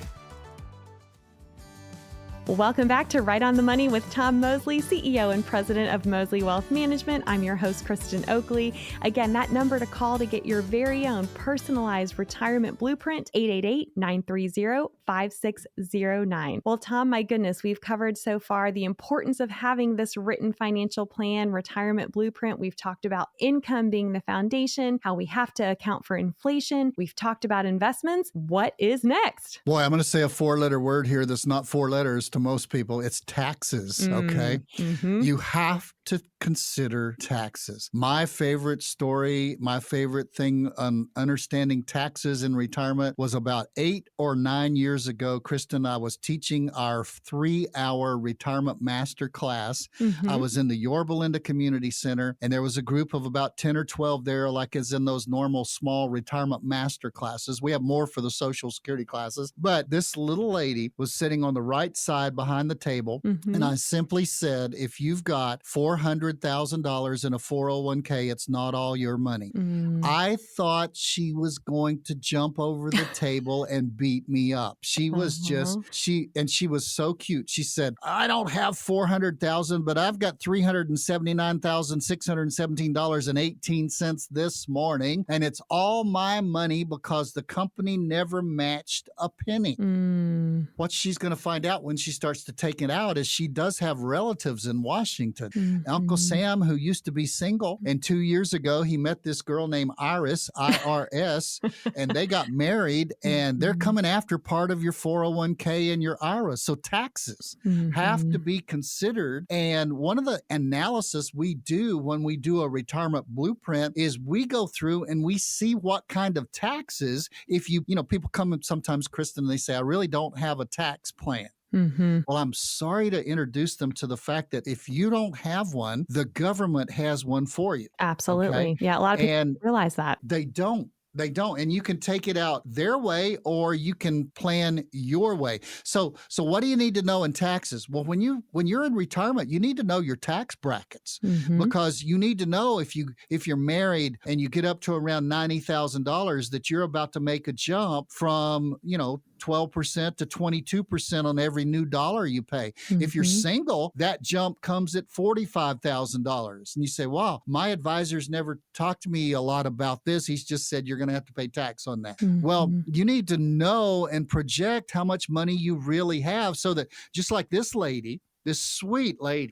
[SPEAKER 3] Well, welcome back to Right on the Money with Tom Mosley, CEO and President of Mosley Wealth Management. I'm your host, Kristen Oakley. Again, that number to call to get your very own personalized retirement blueprint, 888-930-5609. Well, Tom, my goodness, we've covered so far the importance of having this written financial plan, retirement blueprint. We've talked about income being the foundation, how we have to account for inflation. We've talked about investments. What is next?
[SPEAKER 2] Boy, I'm going to say a 4-letter word here that's not 4 letters to most people. It's taxes, okay? You have to consider taxes. My favorite story, my favorite thing on understanding taxes in retirement was about 8 or 9 years ago. Kristen, I was teaching our 3-hour retirement master class. I was in the Yorba Linda Community Center, and there was a group of about 10 or 12 there, like as in those normal small retirement master classes. We have more for the Social Security classes, but this little lady was sitting on the right side behind the table, and I simply said, if you've got $400,000 in a 401k, it's not all your money. I thought she was going to jump over the table and beat me up. She was just, she was so cute. She said, I don't have 400,000, but I've got $379,617.18 this morning. And it's all my money because the company never matched a penny. What she's going to find out when she starts to take it out is she does have relatives in Washington. Uncle Sam, who used to be single, and 2 years ago, he met this girl named Iris, IRS, and they got married, and they're coming after part of your 401k and your IRA. So taxes have to be considered. And one of the analysis we do when we do a retirement blueprint is we go through and we see what kind of taxes, if you know, people come in sometimes, Kristen, and they say, I really don't have a tax plan. Well, I'm sorry to introduce them to the fact that if you don't have one, the government has one for you.
[SPEAKER 3] Absolutely.
[SPEAKER 2] Okay?
[SPEAKER 3] Yeah, a lot of people don't realize that.
[SPEAKER 2] They don't. They don't. And you can take it out their way or you can plan your way. So what do you need to know in taxes? Well, when you're in retirement, you need to know your tax brackets because you need to know if you're married and you get up to around $90,000 that you're about to make a jump from, 12% to 22% on every new dollar you pay. If you're single, that jump comes at $45,000. And you say, wow, my advisor's never talked to me a lot about this. He's just said you're going to have to pay tax on that. Well, you need to know and project how much money you really have so that just like this lady, this sweet lady,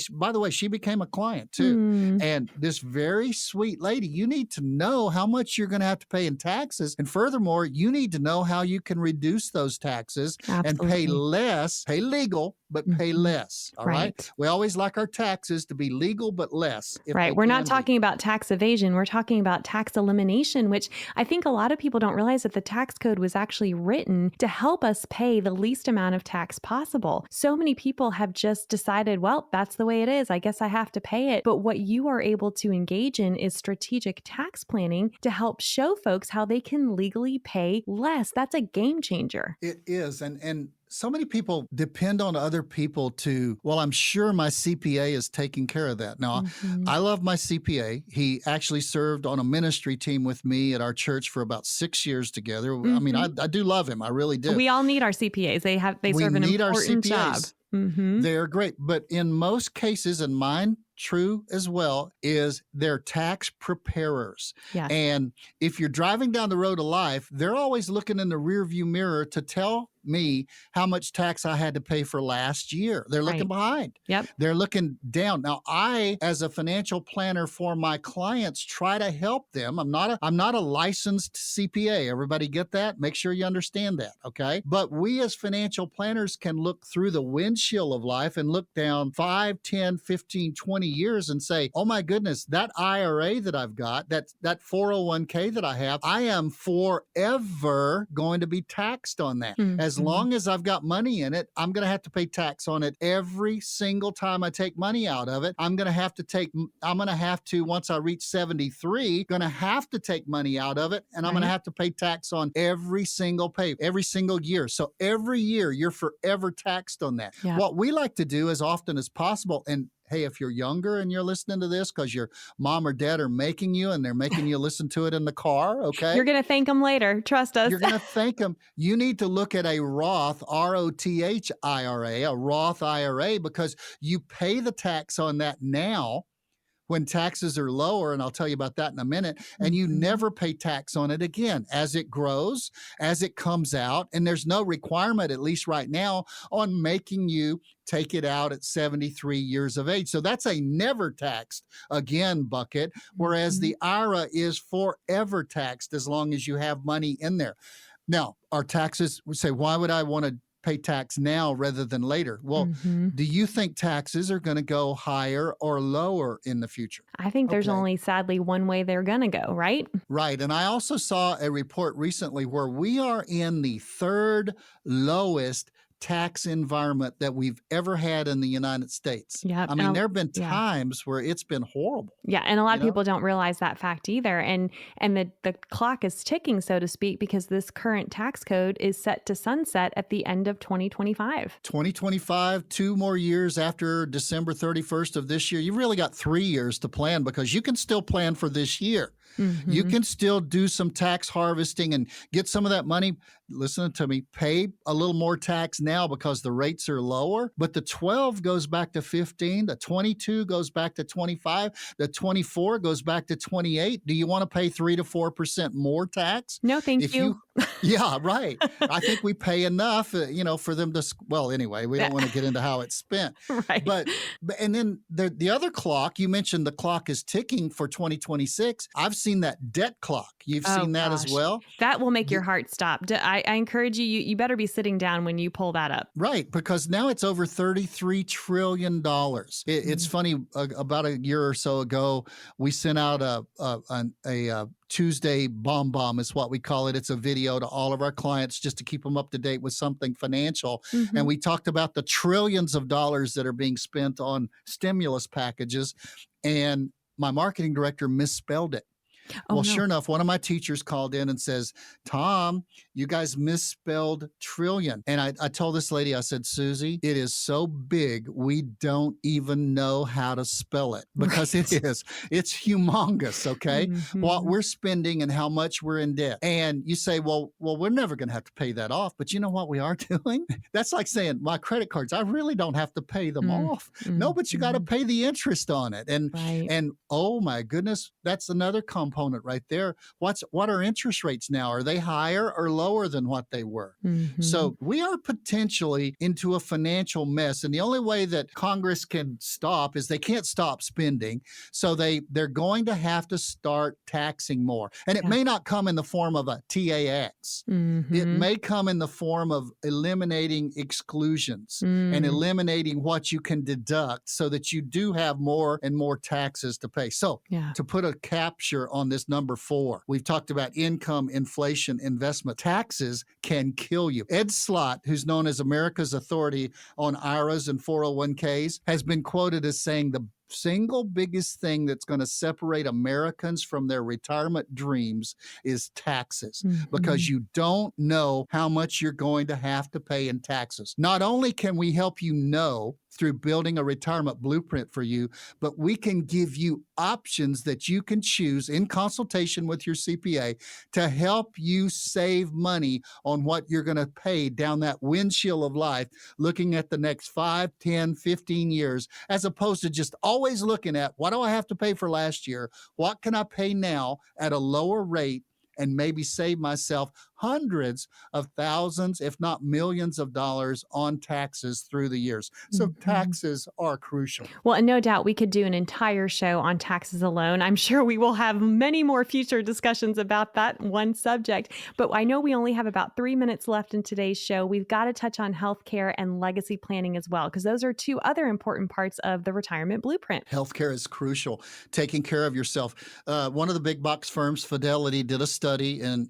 [SPEAKER 2] by the way, she became a client too. And this very sweet lady, you need to know how much you're going to have to pay in taxes. And furthermore, you need to know how you can reduce those taxes and pay less, pay legal, but pay less. All right. We always like our taxes to be legal, but less.
[SPEAKER 3] Right. We're not talking about tax evasion. We're talking about tax elimination, which I think a lot of people don't realize that the tax code was actually written to help us pay the least amount of tax possible. So many people have just decided, well, that's the way it is. I guess I have to pay it. But what you are able to engage in is strategic tax planning to help show folks how they can legally pay less. That's a game changer.
[SPEAKER 2] It is. And so many people depend on other people to, well, I'm sure my CPA is taking care of that. Now, I love my CPA. He actually served on a ministry team with me at our church for about 6 years together. I mean, I do love him. I really do.
[SPEAKER 3] We all need our CPAs. They serve an important job.
[SPEAKER 2] They're great. But in most cases, and mine true as well, is they're tax preparers.
[SPEAKER 3] Yes.
[SPEAKER 2] And if you're driving down the road of life, they're always looking in the rearview mirror to tell me how much tax I had to pay for last year. They're looking behind.
[SPEAKER 3] Yep.
[SPEAKER 2] They're looking down. Now, I, as a financial planner for my clients, try to help them. I'm not a licensed CPA. Everybody get that? Make sure you understand that, okay? But we as financial planners can look through the windshield of life and look down 5, 10, 15, 20 years and say, oh my goodness, that IRA that I've got, that 401k that I have, I am forever going to be taxed on that. As long as I've got money in it, I'm going to have to pay tax on it every single time I take money out of it. I'm going to have to, once I reach 73, going to have to take money out of it. And I'm going to have to pay tax on every single year. So every year you're forever taxed on that. Yeah. What we like to do as often as possible, and hey, if you're younger and you're listening to this because your mom or dad are making you and they're making you listen to it in the car, okay?
[SPEAKER 3] You're going to thank them later. Trust us.
[SPEAKER 2] You're going to thank them. You need to look at a Roth, ROTH IRA, a Roth IRA, because you pay the tax on that now when taxes are lower, and I'll tell you about that in a minute, and you never pay tax on it again as it grows, as it comes out, and there's no requirement, at least right now, on making you take it out at 73 years of age. So that's a never taxed again bucket, whereas the IRA is forever taxed as long as you have money in there. Now, our taxes, we say, why would I want to pay tax now rather than later? Well, do you think taxes are going to go higher or lower in the future?
[SPEAKER 3] I think there's only sadly one way they're going to go, right?
[SPEAKER 2] Right. And I also saw a report recently where we are in the third lowest tax environment that we've ever had in the United States.
[SPEAKER 3] Yeah.
[SPEAKER 2] I mean, there have been times where it's been horrible.
[SPEAKER 3] Yeah, and a lot of people don't realize that fact either. And the clock is ticking, so to speak, because this current tax code is set to sunset at the end of 2025.
[SPEAKER 2] 2025, 2 more years after December 31st of this year. You really got 3 years to plan, because you can still plan for this year.
[SPEAKER 3] Mm-hmm.
[SPEAKER 2] You can still do some tax harvesting and get some of that money. Listen to me, pay a little more tax now because the rates are lower, but the 12 goes back to 15, the 22 goes back to 25, the 24 goes back to 28. Do you want to pay 3 to 4% more tax?
[SPEAKER 3] No, thank you.
[SPEAKER 2] Yeah, right. I think we pay enough, for them to, well, anyway, we don't want to get into how it's spent.
[SPEAKER 3] Right.
[SPEAKER 2] But and then the other clock, you mentioned the clock is ticking for 2026. I've seen that debt clock. You've seen that as well?
[SPEAKER 3] That will make your heart stop. I encourage you better be sitting down when you pull that up.
[SPEAKER 2] Right, because now it's over $33 trillion. It's funny, about a year or so ago, we sent out a Tuesday bomb is what we call it. It's a video to all of our clients just to keep them up to date with something financial.
[SPEAKER 3] Mm-hmm.
[SPEAKER 2] And we talked about the trillions of dollars that are being spent on stimulus packages. And my marketing director misspelled it. Well, sure enough, one of my teachers called in and says, Tom, you guys misspelled trillion. And I told this lady, I said, Susie, it is so big, we don't even know how to spell it, because it is. It's humongous, okay?
[SPEAKER 3] Mm-hmm.
[SPEAKER 2] What we're spending and how much we're in debt. And you say, well, we're never going to have to pay that off. But you know what we are doing? That's like saying, my credit cards, I really don't have to pay them off. No, but you got to pay the interest on it. And oh my goodness, that's another component right there. What are interest rates now? Are they higher or lower than what they were?
[SPEAKER 3] Mm-hmm.
[SPEAKER 2] So we are potentially into a financial mess. And the only way that Congress can stop is they can't stop spending. So they're going to have to start taxing more. And it may not come in the form of a TAX.
[SPEAKER 3] Mm-hmm.
[SPEAKER 2] It may come in the form of eliminating exclusions and eliminating what you can deduct, so that you do have more and more taxes to pay. So to put a capture on this number 4, we've talked about income, inflation, investment. Taxes can kill you. Ed Slott, who's known as America's authority on IRAs and 401ks, has been quoted as saying the single biggest thing that's going to separate Americans from their retirement dreams is taxes, because you don't know how much you're going to have to pay in taxes. Not only can we help you know through building a retirement blueprint for you, but we can give you options that you can choose in consultation with your CPA to help you save money on what you're going to pay down that windshield of life, looking at the next 5, 10, 15 years, as opposed to just always looking at, what do I have to pay for last year? What can I pay now at a lower rate and maybe save myself hundreds of thousands, if not millions of dollars on taxes through the years. So taxes are crucial.
[SPEAKER 3] Well, and no doubt we could do an entire show on taxes alone. I'm sure we will have many more future discussions about that one subject. But I know we only have about 3 minutes left in today's show. We've got to touch on healthcare and legacy planning as well, because those are 2 other important parts of the retirement blueprint.
[SPEAKER 2] Healthcare is crucial. Taking care of yourself. One of the big box firms, Fidelity, did a study in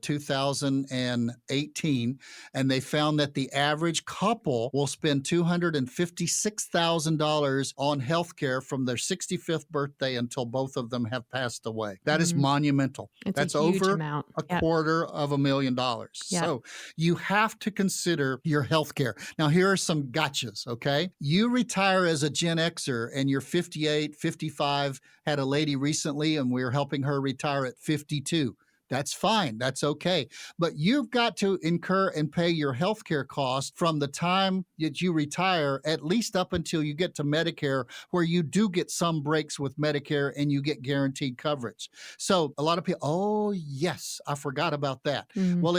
[SPEAKER 2] 2018, and they found that the average couple will spend $256,000 on healthcare from their 65th birthday until both of them have passed away. That is monumental. That's
[SPEAKER 3] a huge
[SPEAKER 2] over
[SPEAKER 3] amount.
[SPEAKER 2] $250,000. So you have to consider your healthcare. Now, here are some gotchas, okay? You retire as a Gen Xer and you're 58, 55, had a lady recently and we're helping her retire at 52. That's fine. That's okay. But you've got to incur and pay your healthcare costs from the time that you retire, at least up until you get to Medicare, where you do get some breaks with Medicare and you get guaranteed coverage. So a lot of people, oh, yes, I forgot about that. Well,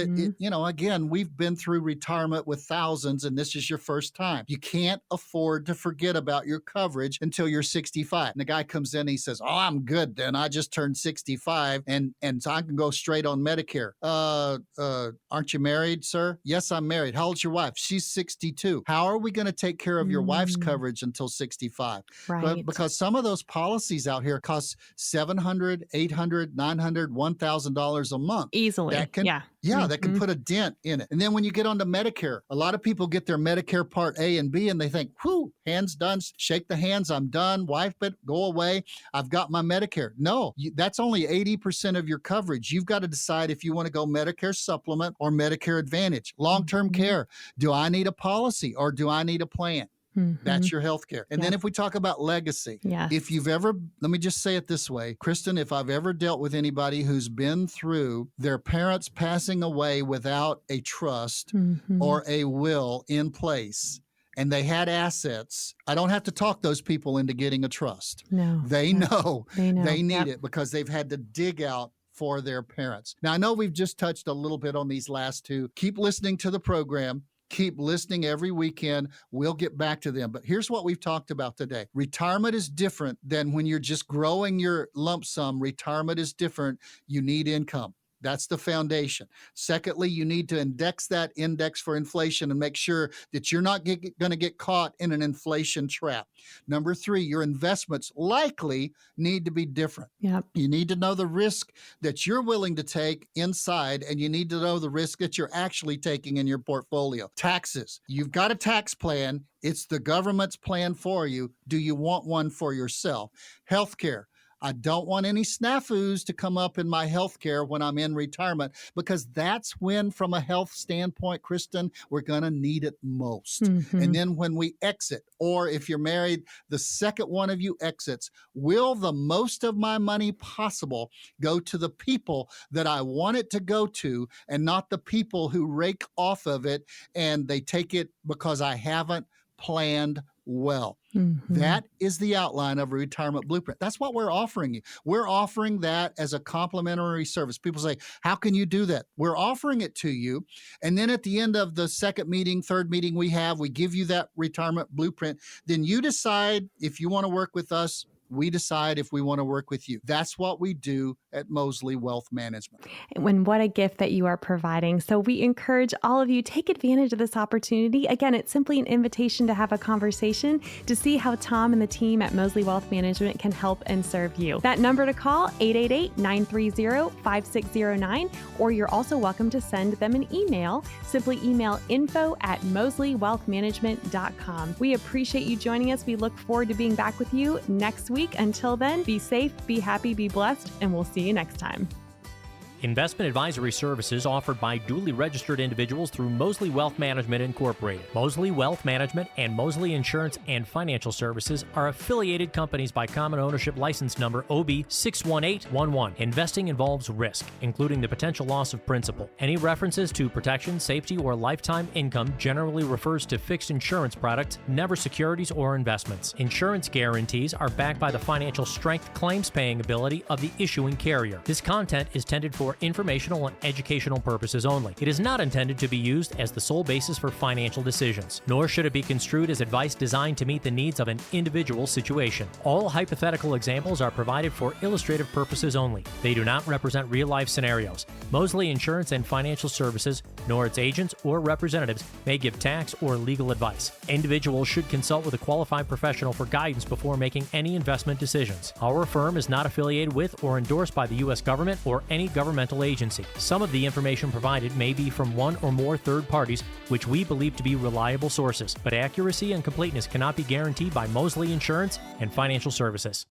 [SPEAKER 2] again, we've been through retirement with thousands, and this is your first time. You can't afford to forget about your coverage until you're 65. And the guy comes in and he says, oh, I'm good then. I just turned 65 and so I can go straight on Medicare. Aren't you married, sir? Yes, I'm married. How old's your wife? She's 62. How are we going to take care of your wife's coverage until 65?
[SPEAKER 3] Right.
[SPEAKER 2] Because some of those policies out here cost $700, $800, $900, $1,000 a month.
[SPEAKER 3] Easily.
[SPEAKER 2] Yeah, that can put a dent in it. And then when you get onto Medicare, a lot of people get their Medicare Part A and B and they think, whew, hands done, shake the hands, I'm done, wipe it, go away, I've got my Medicare. No, that's only 80% of your coverage. You've got to decide if you want to go Medicare Supplement or Medicare Advantage. Long-term care, do I need a policy or do I need a plan? That's your health care. And then if we talk about legacy, if you've ever, let me just say it this way, Kristen, if I've ever dealt with anybody who's been through their parents passing away without a trust or a will in place, and they had assets, I don't have to talk those people into getting a trust.
[SPEAKER 3] No.
[SPEAKER 2] They know they need it because they've had to dig out for their parents. Now, I know we've just touched a little bit on these last two. Keep listening to the program. Keep listening every weekend. We'll get back to them. But here's what we've talked about today. Retirement is different than when you're just growing your lump sum. Retirement is different. You need income. That's the foundation. Secondly, you need to index that index for inflation and make sure that you're not going to get caught in an inflation trap. Number three, your investments likely need to be different.
[SPEAKER 3] Yep.
[SPEAKER 2] You need to know the risk that you're willing to take inside, and you need to know the risk that you're actually taking in your portfolio. Taxes. You've got a tax plan. It's the government's plan for you. Do you want one for yourself? Healthcare. I don't want any snafus to come up in my health care when I'm in retirement, because that's when, from a health standpoint, Kristen, we're going to need it most. And then when we exit, or if you're married, the second one of you exits, will the most of my money possible go to the people that I want it to go to, and not the people who rake off of it and they take it because I haven't planned well. That is the outline of a retirement blueprint. That's what we're offering you. We're offering that as a complimentary service. People say, how can you do that? We're offering it to you. And then at the end of the second meeting, third meeting we give you that retirement blueprint. Then you decide if you want to work with us. We decide if we want to work with you. That's what we do at Mosley Wealth Management.
[SPEAKER 3] And what a gift that you are providing. So we encourage all of you, take advantage of this opportunity. Again, it's simply an invitation to have a conversation to see how Tom and the team at Mosley Wealth Management can help and serve you. That number to call, 888-930-5609, or you're also welcome to send them an email. Simply email info@mosleywealthmanagement.com. We appreciate you joining us. We look forward to being back with you next week. Until then, be safe, be happy, be blessed, and we'll see you next time.
[SPEAKER 1] Investment advisory services offered by duly registered individuals through Mosley Wealth Management Incorporated. Mosley Wealth Management and Mosley Insurance and Financial Services are affiliated companies by common ownership license number OB61811. Investing involves risk, including the potential loss of principal. Any references to protection, safety, or lifetime income generally refers to fixed insurance products, never securities or investments. Insurance guarantees are backed by the financial strength, claims paying ability of the issuing carrier. This content is intended for informational and educational purposes only. It is not intended to be used as the sole basis for financial decisions, nor should it be construed as advice designed to meet the needs of an individual situation. All hypothetical examples are provided for illustrative purposes only. They do not represent real-life scenarios. Mosley Insurance and Financial Services, nor its agents or representatives, may give tax or legal advice. Individuals should consult with a qualified professional for guidance before making any investment decisions. Our firm is not affiliated with or endorsed by the U.S. government or any governmental agency. Some of the information provided may be from one or more third parties, which we believe to be reliable sources, but accuracy and completeness cannot be guaranteed by Mosley Insurance and Financial Services.